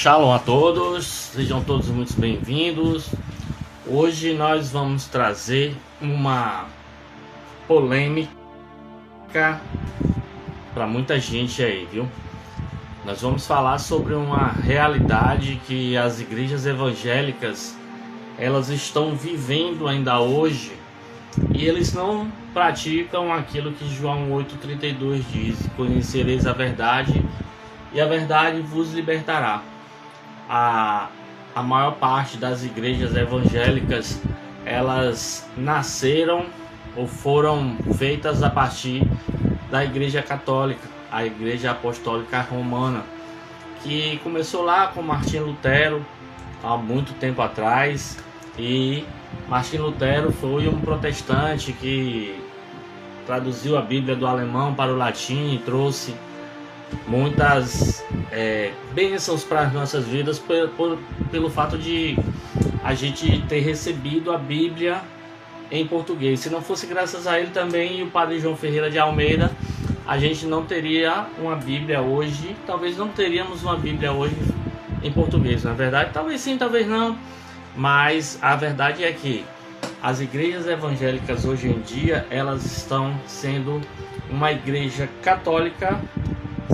Shalom a todos, sejam todos muito bem-vindos. Hoje nós vamos trazer uma polêmica para muita gente aí, viu? Nós vamos falar sobre uma realidade que as igrejas evangélicas elas estão vivendo ainda hoje e eles não praticam aquilo que João 8,32 diz: conhecereis a verdade e a verdade vos libertará. A maior parte das igrejas evangélicas elas nasceram ou foram feitas a partir da igreja católica, a igreja apostólica romana, que começou lá com Martinho Lutero há muito tempo atrás. E Martinho Lutero foi um protestante que traduziu a Bíblia do alemão para o latim e trouxe muitas bênçãos para as nossas vidas pelo fato de a gente ter recebido a Bíblia em português. Se não fosse graças a ele também e o padre João Ferreira de Almeida, a gente não teria uma Bíblia hoje. Talvez não teríamos uma Bíblia hoje em português, na verdade. Talvez sim, talvez não. Mas a verdade é que as igrejas evangélicas hoje em dia elas estão sendo uma igreja católica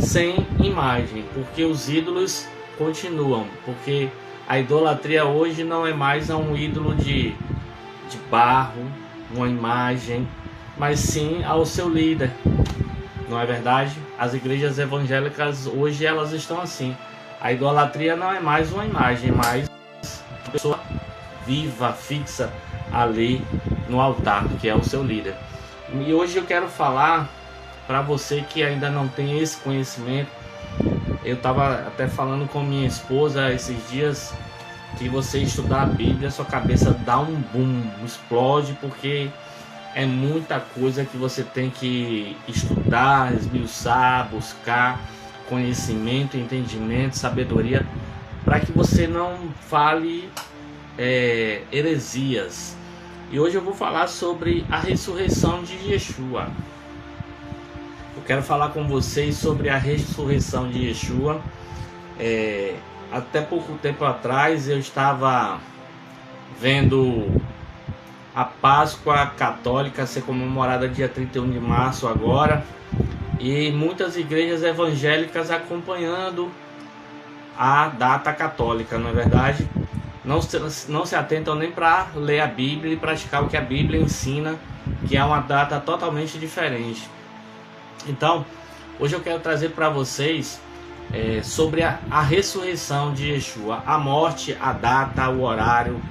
sem imagem, porque os ídolos continuam, porque a idolatria hoje não é mais a um ídolo de barro, uma imagem, mas sim ao seu líder, não é verdade? As igrejas evangélicas hoje elas estão assim, a idolatria não é mais uma imagem, mas uma pessoa viva, fixa ali no altar, que é o seu líder. E hoje eu quero falar para você que ainda não tem esse conhecimento. Eu estava até falando com minha esposa esses dias que você estudar a Bíblia, sua cabeça dá um boom, explode, porque é muita coisa que você tem que estudar, esmiuçar, buscar conhecimento, entendimento, sabedoria, para que você não fale heresias. E hoje eu vou falar sobre a ressurreição de Yeshua. Eu quero falar com vocês sobre a ressurreição de Yeshua. Até pouco tempo atrás eu estava vendo a Páscoa Católica ser comemorada dia 31 de março agora, e muitas igrejas evangélicas acompanhando a data católica, não é verdade? Não se atentam nem para ler a Bíblia e praticar o que a Bíblia ensina, que é uma data totalmente diferente. Então, hoje eu quero trazer para vocês sobre a ressurreição de Yeshua, a morte, a data, o horário,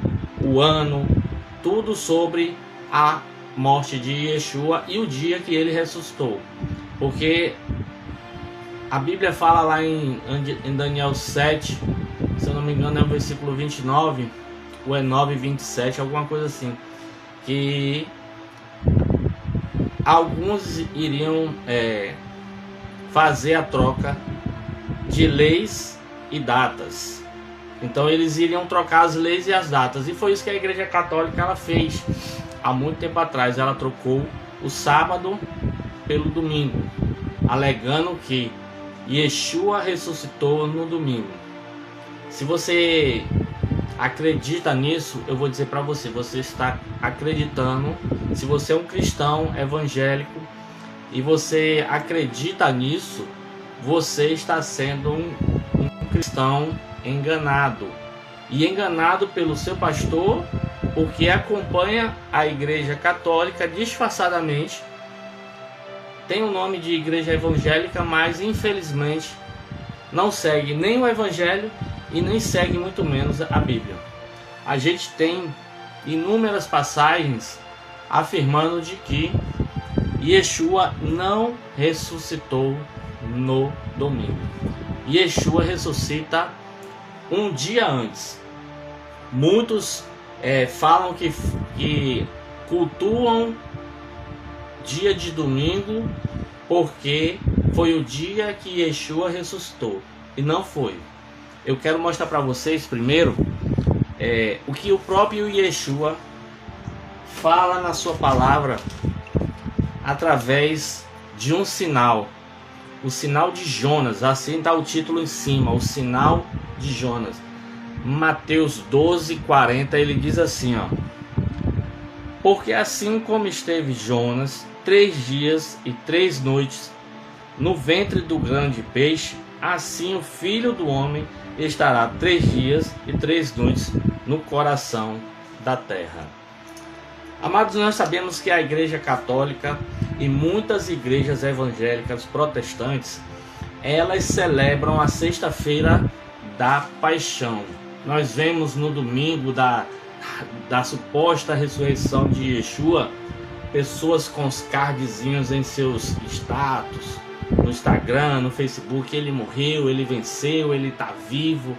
o ano, tudo sobre a morte de Yeshua e o dia que ele ressuscitou. Porque a Bíblia fala lá em Daniel 7, se eu não me engano é o versículo 29, ou é 9:27, alguma coisa assim, que alguns iriam fazer a troca de leis e datas. Então eles iriam trocar as leis e as datas. E foi isso que a Igreja Católica ela fez há muito tempo atrás. Ela trocou o sábado pelo domingo, alegando que Yeshua ressuscitou no domingo. Se você acredita nisso, eu vou dizer para você, você está acreditando. Se você é um cristão evangélico e você acredita nisso, você está sendo um cristão enganado. E enganado pelo seu pastor, porque acompanha a igreja católica disfarçadamente. Tem o nome de igreja evangélica, mas infelizmente não segue nem o evangelho e nem segue muito menos a Bíblia. A gente tem inúmeras passagens afirmando de que Yeshua não ressuscitou no domingo. Yeshua ressuscita um dia antes. Muitos falam que cultuam dia de domingo porque foi o dia que Yeshua ressuscitou, e não foi. Eu quero mostrar para vocês primeiro o que o próprio Yeshua fala na sua palavra através de um sinal, o sinal de Jonas. Assim está o título em cima, o sinal de Jonas. Mateus 12:40, ele diz assim, ó: porque assim como esteve Jonas 3 dias e 3 noites no ventre do grande peixe, assim o Filho do Homem estará 3 dias e 3 noites no coração da terra. Amados, nós sabemos que a Igreja Católica e muitas igrejas evangélicas protestantes, elas celebram a sexta-feira da paixão. Nós vemos no domingo da suposta ressurreição de Yeshua, pessoas com os cardzinhos em seus status, no Instagram, no Facebook: ele morreu, ele venceu, ele está vivo,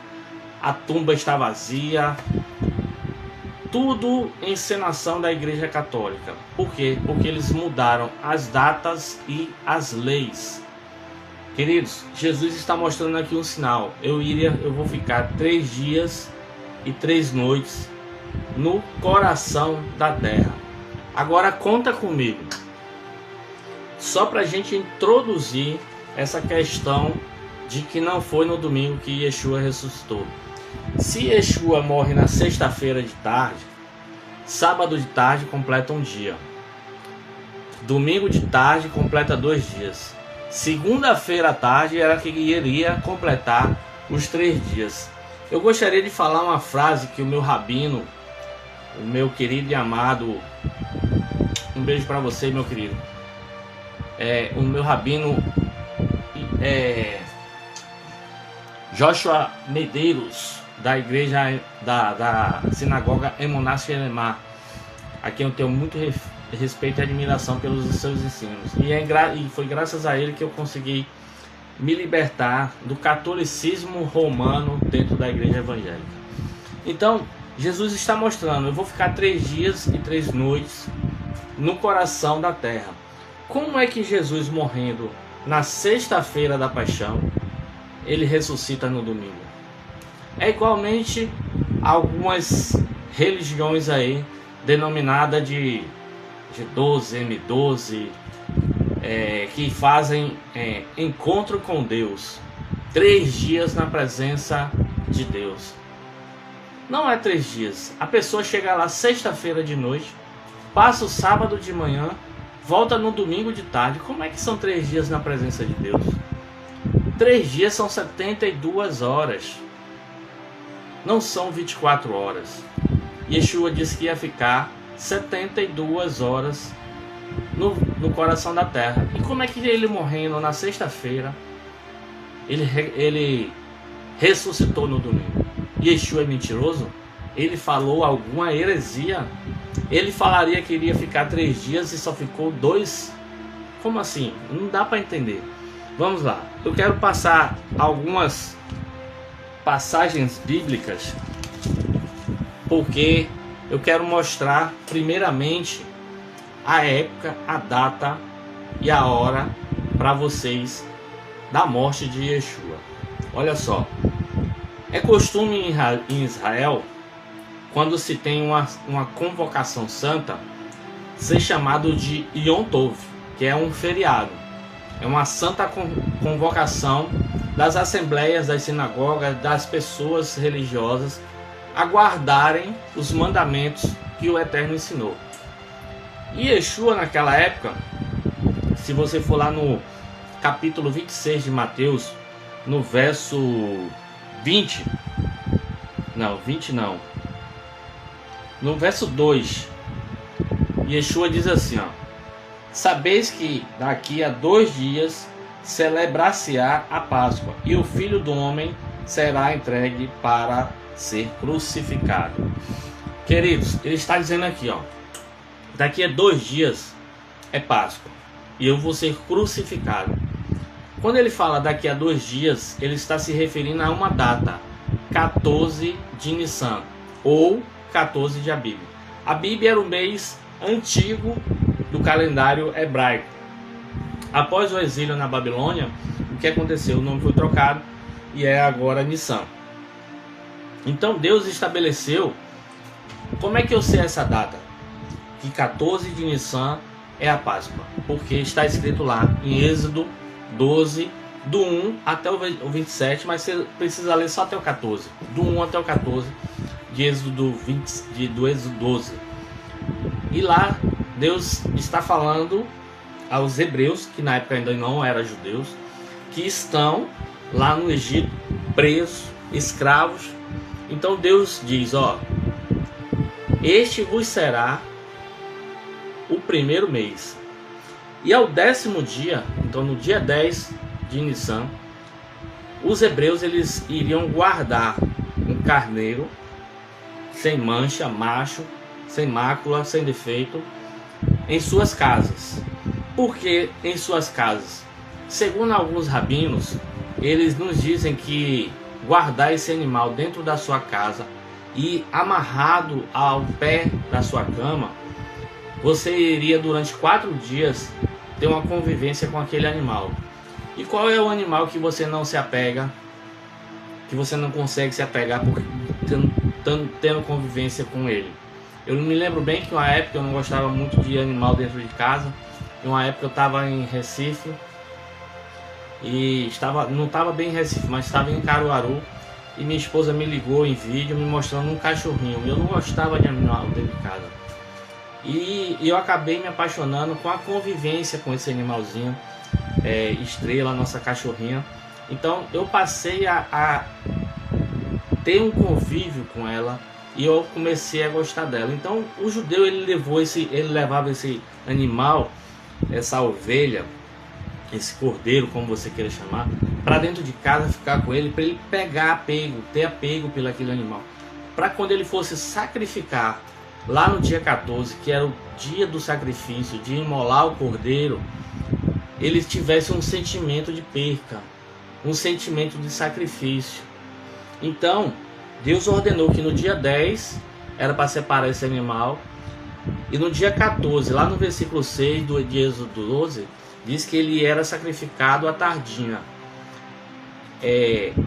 a tumba está vazia. Tudo encenação da Igreja Católica. Por quê? Porque eles mudaram as datas e as leis. Queridos, Jesus está mostrando aqui um sinal. Eu vou ficar 3 dias e 3 noites no coração da terra. Agora conta comigo, só para a gente introduzir essa questão de que não foi no domingo que Yeshua ressuscitou. Se Yeshua morre na sexta-feira de tarde, sábado de tarde completa um dia, domingo de tarde completa 2 dias, segunda-feira à tarde era que iria completar os 3 dias. Eu gostaria de falar uma frase que o meu rabino, o meu querido e amado, um beijo para você, meu querido, o meu rabino Joshua Medeiros, da igreja da sinagoga Emuná Shelemah, a quem eu tenho muito respeito e admiração pelos seus ensinos, e foi graças a ele que eu consegui me libertar do catolicismo romano dentro da igreja evangélica. Então Jesus está mostrando: eu vou ficar 3 dias e 3 noites no coração da terra. Como é que Jesus, morrendo na sexta-feira da paixão, ele ressuscita no domingo? É igualmente algumas religiões aí, denominada de 12, M12, que fazem encontro com Deus, 3 dias na presença de Deus. Não é 3 dias. A pessoa chega lá sexta-feira de noite, passa o sábado de manhã, volta no domingo de tarde. Como é que são 3 dias na presença de Deus? 3 dias são 72 horas. Não são 24 horas. Yeshua disse que ia ficar 72 horas no coração da terra. E como é que ele, morrendo na sexta-feira, ele ressuscitou no domingo? Yeshua é mentiroso? Ele falou alguma heresia? Ele falaria que iria ficar 3 dias e só ficou 2? Como assim? Não dá para entender. Vamos lá. Eu quero passar algumas passagens bíblicas, porque eu quero mostrar primeiramente a época, a data e a hora para vocês da morte de Yeshua. Olha só, é costume em Israel, quando se tem uma convocação santa, ser chamado de Yom Tov, que é um feriado. É uma santa convocação das assembleias, das sinagogas, das pessoas religiosas a guardarem os mandamentos que o Eterno ensinou. E Yeshua, naquela época, se você for lá no capítulo 26 de Mateus, no verso 20, no verso 2, Yeshua diz assim, ó: sabeis que daqui a 2 dias celebrar-se-á a Páscoa, e o Filho do Homem será entregue para ser crucificado. Queridos, ele está dizendo aqui, ó, daqui a 2 dias é Páscoa e eu vou ser crucificado. Quando ele fala daqui a 2 dias, ele está se referindo a uma data, 14 de Nissan, ou 14 de Abib. Abib era o mês antigo do calendário hebraico. Após o exílio na Babilônia, o que aconteceu? O nome foi trocado e é agora Nissan. Então Deus estabeleceu. Como é que eu sei essa data? Que 14 de Nissan é a Páscoa, porque está escrito lá em Êxodo 12, do 1 até o 27, mas você precisa ler só até o 14. Do 1 até o 14 de Êxodo 20, do Êxodo 12. E lá Deus está falando aos hebreus, que na época ainda não eram judeus, que estão lá no Egito, presos, escravos. Então Deus diz, ó, este vos será o primeiro mês. E ao 10º dia, então no dia 10 de Nissan, os hebreus eles iriam guardar um carneiro sem mancha, macho, sem mácula, sem defeito, em suas casas. Por que em suas casas? Segundo alguns rabinos, eles nos dizem que guardar esse animal dentro da sua casa e amarrado ao pé da sua cama, você iria durante 4 dias ter uma convivência com aquele animal. E qual é o animal que você não se apega, que você não consegue se apegar por tendo convivência com ele? Eu me lembro bem que uma época eu não gostava muito de animal dentro de casa. Em uma época eu estava em Recife e não estava bem em Recife, mas estava em Caruaru, e minha esposa me ligou em vídeo me mostrando um cachorrinho. Eu não gostava de animal dentro de casa. E eu acabei me apaixonando com a convivência com esse animalzinho, Estrela, nossa cachorrinha. Então eu passei a ter um convívio com ela e eu comecei a gostar dela. Então o judeu ele levava esse animal, essa ovelha, esse cordeiro, como você queira chamar, para dentro de casa, ficar com ele, para ele pegar apego, ter apego pelo aquele animal, para quando ele fosse sacrificar lá no dia 14, que era o dia do sacrifício, de imolar o cordeiro, ele tivesse um sentimento de perca, um sentimento de sacrifício. Então Deus ordenou que no dia 10 era para separar esse animal, e no dia 14, lá no versículo 6 de Êxodo 12, diz que ele era sacrificado à tardinha.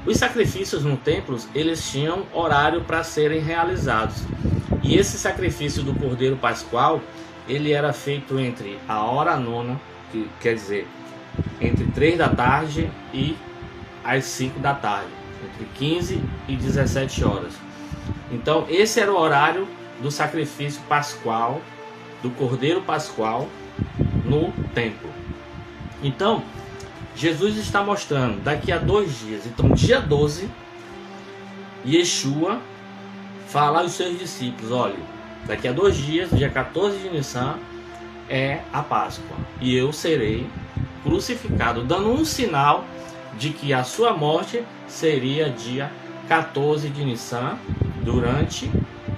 Os sacrifícios no templo, eles tinham horário para serem realizados. E esse sacrifício do Cordeiro Pascual, ele era feito entre a hora nona, que quer dizer, entre 3 da tarde e as 5 da tarde, entre 15 e 17 horas. Então esse era o horário do sacrifício pascual, do Cordeiro Pascual no templo. Então Jesus está mostrando daqui a 2 dias, então dia 12, Yeshua fala aos seus discípulos, olha, daqui a 2 dias, dia 14 de Nissan, é a Páscoa, e eu serei crucificado, dando um sinal de que a sua morte seria dia 14 de Nissan, durante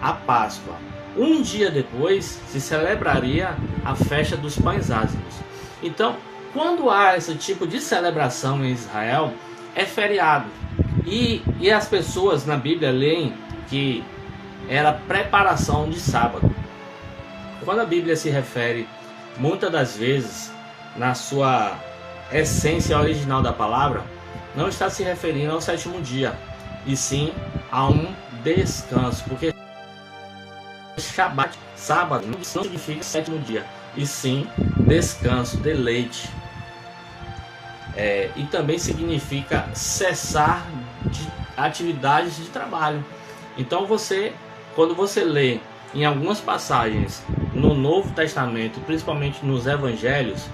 a Páscoa. Um dia depois se celebraria a festa dos pães ázimos. Então, quando há esse tipo de celebração em Israel, é feriado. E as pessoas na Bíblia leem que era preparação de sábado. Quando a Bíblia se refere, muitas das vezes, na sua essência original da palavra, não está se referindo ao 7º dia, e sim a um descanso, porque Shabat, sábado, não significa 7º dia, e sim descanso, deleite. E também significa cessar de atividades de trabalho. Então quando você lê em algumas passagens no Novo Testamento, principalmente nos Evangelhos,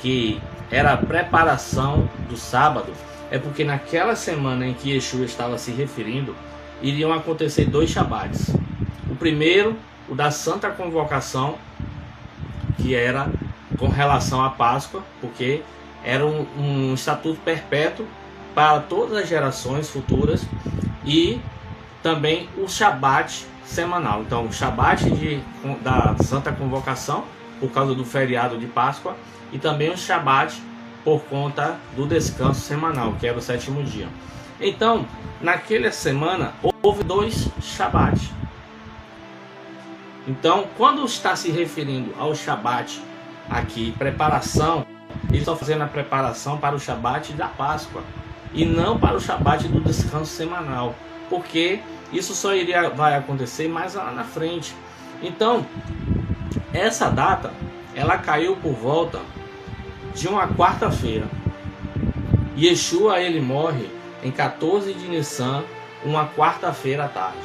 que era a preparação do sábado, é porque naquela semana em que Yeshua estava se referindo, iriam acontecer 2 Shabats. O primeiro, o da Santa Convocação, que era com relação à Páscoa, porque era um estatuto perpétuo para todas as gerações futuras, e também o Shabat semanal. Então o Shabat da Santa Convocação, por causa do feriado de Páscoa, e também o Shabat por conta do descanso semanal, que era o 7º dia. Então, naquela semana, houve 2 Shabbat. Então, quando está se referindo ao Shabat aqui, preparação, eles estão fazendo a preparação para o Shabat da Páscoa, e não para o Shabat do descanso semanal, porque isso só vai acontecer mais lá na frente. Então, essa data, ela caiu por volta de uma quarta-feira. Yeshua, ele morre em 14 de Nissan, uma quarta-feira à tarde.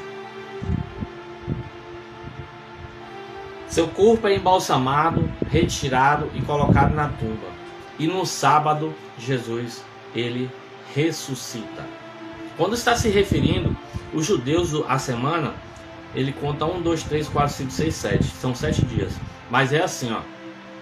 Seu corpo é embalsamado, retirado e colocado na tumba. E no sábado, Jesus, ele ressuscita. Quando está se referindo, os judeus, a semana, ele conta 1, 2, 3, 4, 5, 6, 7. São 7 dias. Mas é assim, ó.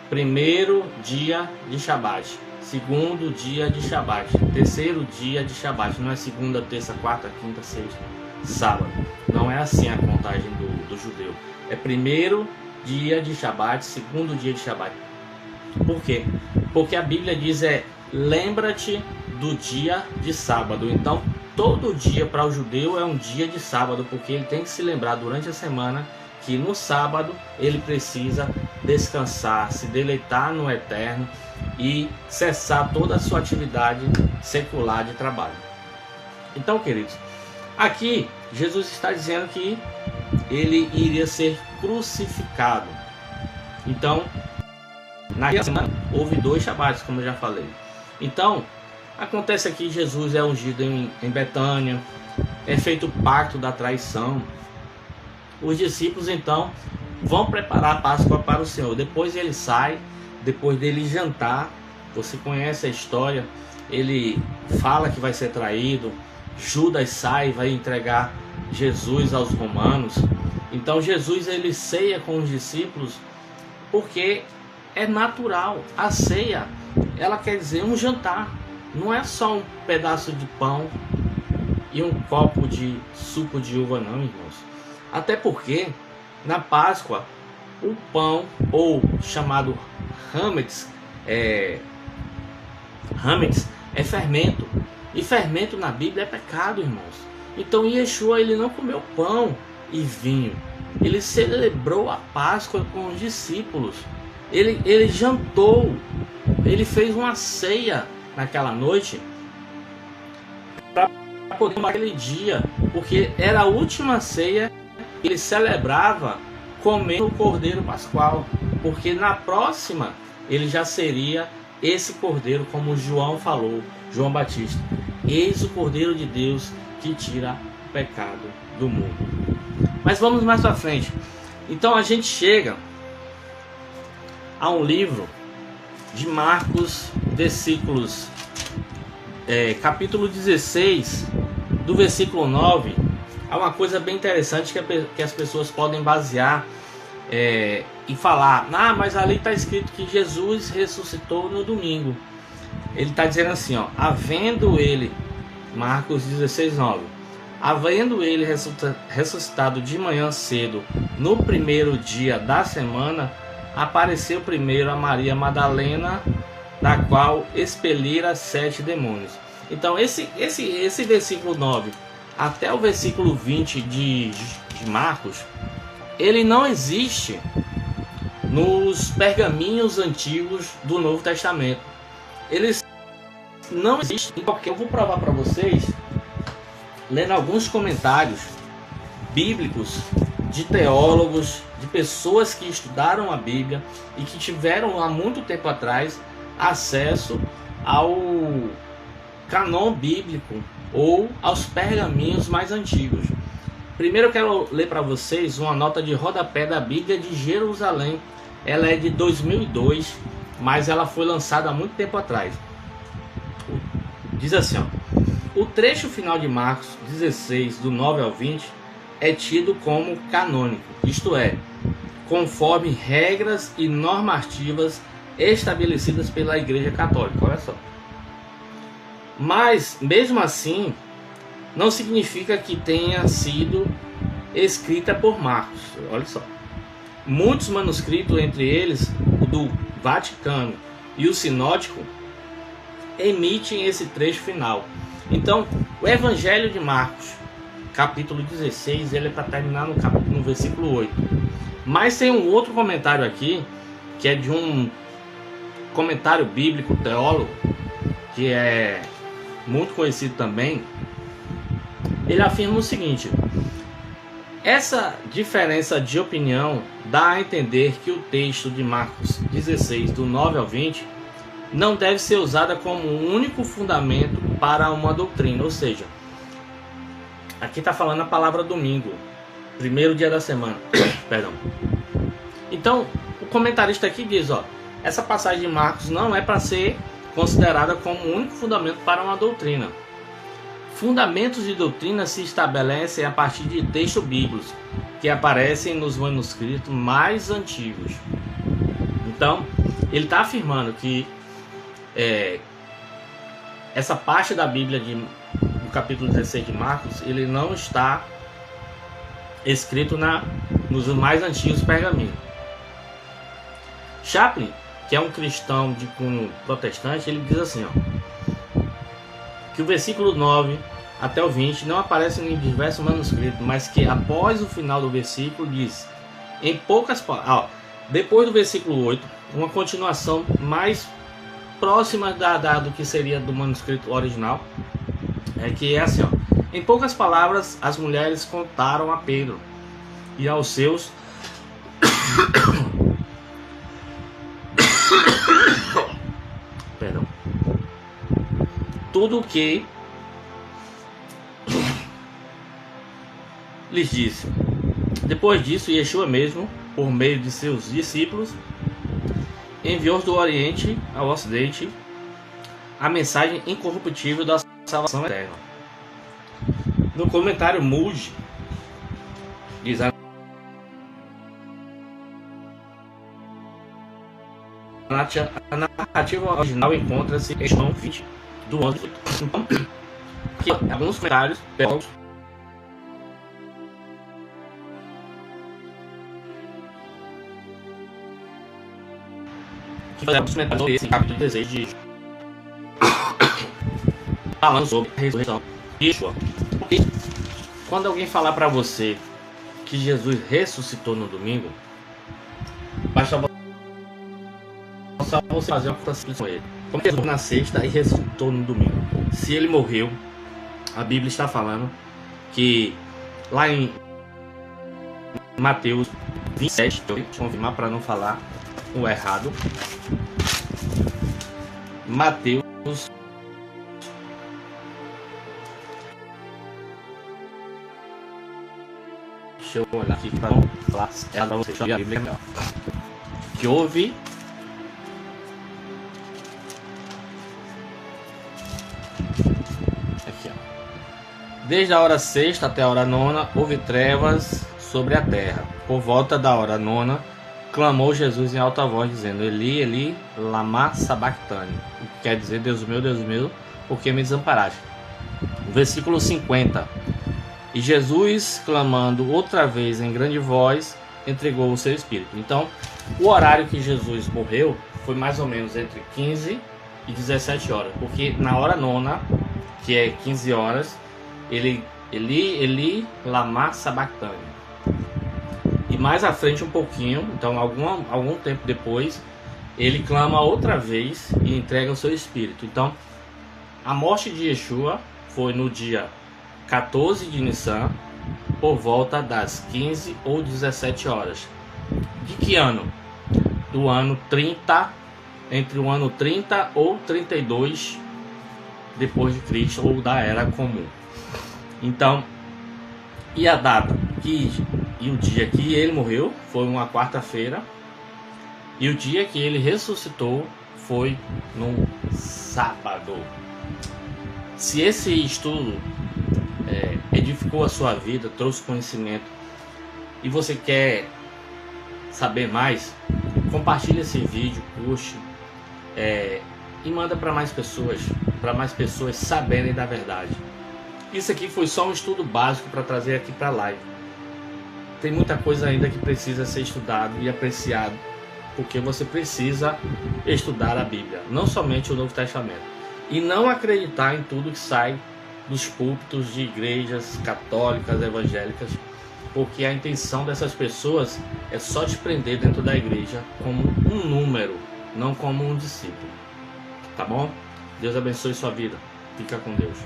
Primeiro dia de Shabat. Segundo dia de Shabat. Terceiro dia de Shabat. Não é segunda, terça, quarta, quinta, sexta, sábado. Não é assim a contagem do judeu. É primeiro dia de Shabat, segundo dia de Shabat. Por quê? Porque a Bíblia diz lembra-te do dia de sábado. Então, todo dia para o judeu é um dia de sábado, porque ele tem que se lembrar durante a semana que no sábado ele precisa descansar, se deleitar no eterno e cessar toda a sua atividade secular de trabalho. Então, queridos, aqui Jesus está dizendo que ele iria ser crucificado. Então, naquela semana houve 2 Shabats, como eu já falei. Então, acontece aqui, Jesus é ungido em Betânia, é feito o pacto da traição. Os discípulos então vão preparar a Páscoa para o Senhor. Depois ele sai, depois dele jantar, você conhece a história, ele fala que vai ser traído, Judas sai, vai entregar Jesus aos romanos. Então Jesus ele ceia com os discípulos porque é natural. A ceia, ela quer dizer um jantar. Não é só um pedaço de pão e um copo de suco de uva, não, irmãos. Até porque na Páscoa o pão, ou chamado hametz, é fermento. E fermento na Bíblia é pecado, irmãos. Então Yeshua ele não comeu pão e vinho. Ele celebrou a Páscoa com os discípulos. Ele jantou. Ele fez uma ceia naquela noite para poder tomar aquele dia, porque era a última ceia que ele celebrava comendo o cordeiro pascual, porque na próxima ele já seria esse cordeiro, como João falou, João Batista: eis o cordeiro de Deus que tira o pecado do mundo. Mas vamos mais para frente. Então a gente chega a um livro de Marcos, versículos, capítulo 16, do versículo 9. Há uma coisa bem interessante que as pessoas podem basear e falar: ah, mas ali está escrito que Jesus ressuscitou no domingo. Ele está dizendo assim, ó: havendo ele, Marcos 16, 9, havendo ele ressuscitado de manhã cedo, no primeiro dia da semana, apareceu primeiro a Maria Madalena, da qual expelira 7 demônios. Então esse versículo 9 até o versículo 20 de Marcos, ele não existe nos pergaminhos antigos do Novo Testamento. Eles não existem, porque eu vou provar para vocês lendo alguns comentários bíblicos de teólogos, de pessoas que estudaram a Bíblia e que tiveram há muito tempo atrás acesso ao canon bíblico ou aos pergaminhos mais antigos. Primeiro eu quero ler para vocês uma nota de rodapé da Bíblia de Jerusalém. Ela é de 2002, mas ela foi lançada há muito tempo atrás. Diz assim, ó: o trecho final de Marcos 16, do 9 ao 20, é tido como canônico, isto é, conforme regras e normativas estabelecidas pela Igreja Católica. Olha só. Mas, mesmo assim, não significa que tenha sido escrita por Marcos. Olha só. Muitos manuscritos, entre eles o do Vaticano e o Sinótico, emitem esse trecho final. Então, o Evangelho de Marcos, capítulo 16, ele é para terminar no versículo 8. Mas tem um outro comentário aqui, que é de um comentário bíblico, teólogo, que é muito conhecido também. Ele afirma o seguinte: essa diferença de opinião dá a entender que o texto de Marcos 16, do 9 ao 20, não deve ser usada como único fundamento para uma doutrina. Ou seja, aqui está falando a palavra domingo, primeiro dia da semana. Perdão. Então, o comentarista aqui diz, ó, essa passagem de Marcos não é para ser considerada como único fundamento para uma doutrina. Fundamentos de doutrina se estabelecem a partir de textos bíblicos que aparecem nos manuscritos mais antigos. Então, ele está afirmando que essa parte da Bíblia do capítulo 16 de Marcos, ele não está escrito nos mais antigos pergaminhos. Chaplin, que é um cristão de cunho protestante, ele diz assim, ó, que o versículo 9 até o 20 não aparece em diversos manuscritos, mas que após o final do versículo diz, em poucas palavras, depois do versículo 8, uma continuação mais próxima do que seria do manuscrito original, que é assim, ó, em poucas palavras, as mulheres contaram a Pedro e aos seus perdão, tudo o que lhes disse. Depois disso, Yeshua mesmo, por meio de seus discípulos, enviou do Oriente ao Ocidente a mensagem incorruptível da salvação eterna. No comentário Moody diz a narrativa original encontra-se em João 20 do 11 então, que alguns comentários que fazemos sobre esse capítulo de desejo de falando sobre a ressurreição de Yeshua. Porque quando alguém falar para você que Jesus ressuscitou no domingo, basta você fazer uma conta simples com ele. Como Jesus na sexta e ressuscitou no domingo? Se ele morreu, a Bíblia está falando que lá em Mateus 27, eu vou confirmar para não falar o errado. Mateus deixa eu olhar aqui para não falar para vocês a Bíblia melhor. Que houve aqui, ó. Desde a hora sexta até a hora nona houve trevas sobre a terra. Por volta da hora nona clamou Jesus em alta voz, dizendo, Eli, Eli, lama sabachthani, o que quer dizer, Deus meu, por que me desamparaste? Versículo 50. E Jesus, clamando outra vez em grande voz, entregou o seu espírito. Então, o horário que Jesus morreu foi mais ou menos entre 15 e 17 horas, porque na hora nona, que é 15 horas, Eli, Eli, lama sabachthani. E mais à frente um pouquinho, então algum tempo depois, ele clama outra vez e entrega o seu espírito. Então, a morte de Yeshua foi no dia 14 de Nissan, por volta das 15 ou 17 horas. De que ano? Do ano 30, entre o ano 30 ou 32 depois de Cristo, ou da Era Comum. Então, e a data e o dia que ele morreu foi uma quarta-feira, e o dia que ele ressuscitou foi no sábado. Se esse estudo edificou a sua vida, trouxe conhecimento, e você quer saber mais, compartilhe esse vídeo, curte, e manda para mais pessoas saberem da verdade. Isso aqui foi só um estudo básico para trazer aqui para a live. Tem muita coisa ainda que precisa ser estudado e apreciado, porque você precisa estudar a Bíblia, não somente o Novo Testamento, e não acreditar em tudo que sai dos púlpitos de igrejas católicas, evangélicas, porque a intenção dessas pessoas é só te prender dentro da igreja como um número, não como um discípulo. Tá bom? Deus abençoe sua vida. Fica com Deus.